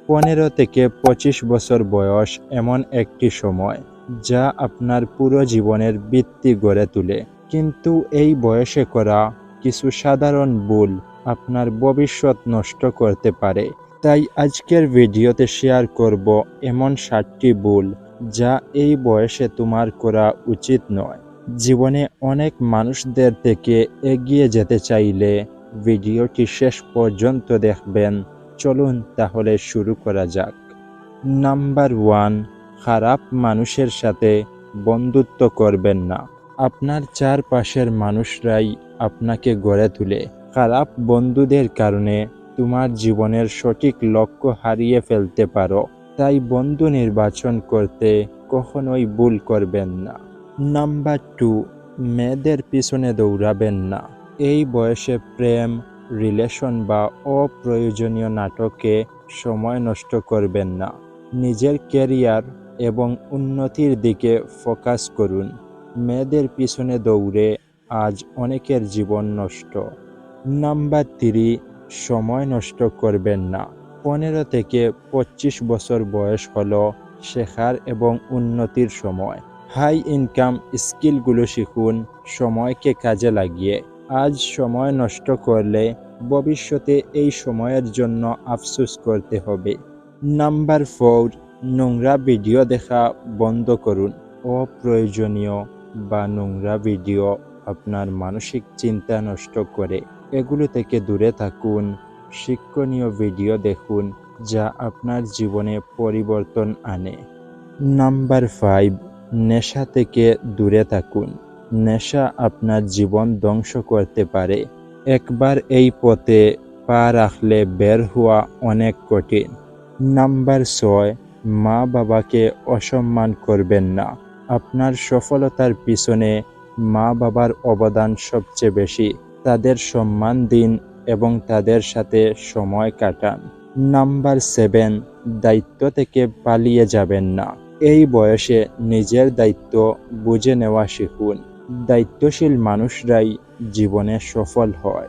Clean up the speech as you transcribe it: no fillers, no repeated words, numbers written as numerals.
15 থেকে 25 বছর বয়স এমন একটি সময় যা আপনার পুরো জীবনের ভিত্তি গড়ে তোলে। কিন্তু এই বয়সে করা কিছু সাধারণ ভুল আপনার ভবিষ্যৎ নষ্ট করতে পারে। তাই আজকের ভিডিওতে শেয়ার করব এমন 7টি ভুল যা এই বয়সে তোমার করা উচিত নয়। জীবনে অনেক মানুষদের থেকে এগিয়ে যেতে চাইলে ভিডিওটি শেষ পর্যন্ত দেখবেন। চলুন তাহলে শুরু করা যাক। নাম্বার 1, খারাপ মানুষের সাথে বন্ধুত্ব করবেন না। আপনার চারপাশের মানুষরাই আপনাকে গড়ে তোলে। খারাপ বন্ধুদের কারণে তোমার জীবনের সঠিক লক্ষ্য হারিয়ে ফেলতে পারো। তাই বন্ধু নির্বাচন করতে কখনোই ভুল করবেন না। নাম্বার 2, মেয়েদের পিছনে দৌড়াবেন না। এই বয়সে প্রেম, রিলেশন বা অপ্রয়োজনীয় নাটকে সময় নষ্ট করবেন না। নিজের ক্যারিয়ার এবং উন্নতির দিকে ফোকাস করুন। মেয়েদের পিছনে দৌড়ে আজ অনেকের জীবন নষ্ট। নাম্বার 3, সময় নষ্ট করবেন না। 15 থেকে 25 বছর বয়স হলো শেখার এবং উন্নতির সময়। হাই ইনকাম স্কিলগুলো শিখুন সময়কে কাজে লাগিয়ে। আজ সময় নষ্ট করলে ভবিষ্যতে এই সময়ের জন্য আফসোস করতে হবে। নাম্বার 4, নোংরা ভিডিও দেখা বন্ধ করুন। অপ্রয়োজনীয় বা নোংরা ভিডিও আপনার মানসিক চিন্তা নষ্ট করে। এগুলো থেকে দূরে থাকুন। শিক্ষণীয় ভিডিও দেখুন যা আপনার জীবনে পরিবর্তন আনে। নাম্বার 5, নেশা থেকে দূরে থাকুন। নেশা আপনার জীবন ধ্বংস করতে পারে। একবার এই পথে পা রাখলে বের হওয়া অনেক কঠিন। নাম্বার 6, মা বাবাকে অসম্মান করবেন না। আপনার সফলতার পিছনে মা বাবার অবদান সবচেয়ে বেশি। তাদের সম্মান দিন এবং তাদের সাথে সময় কাটান। নাম্বার 7, দায়িত্ব থেকে পালিয়ে যাবেন না। এই বয়সে নিজের দায়িত্ব বুঝে নেওয়া শিখুন। দায়িত্বশীল মানুষরাই জীবনে সফল হয়।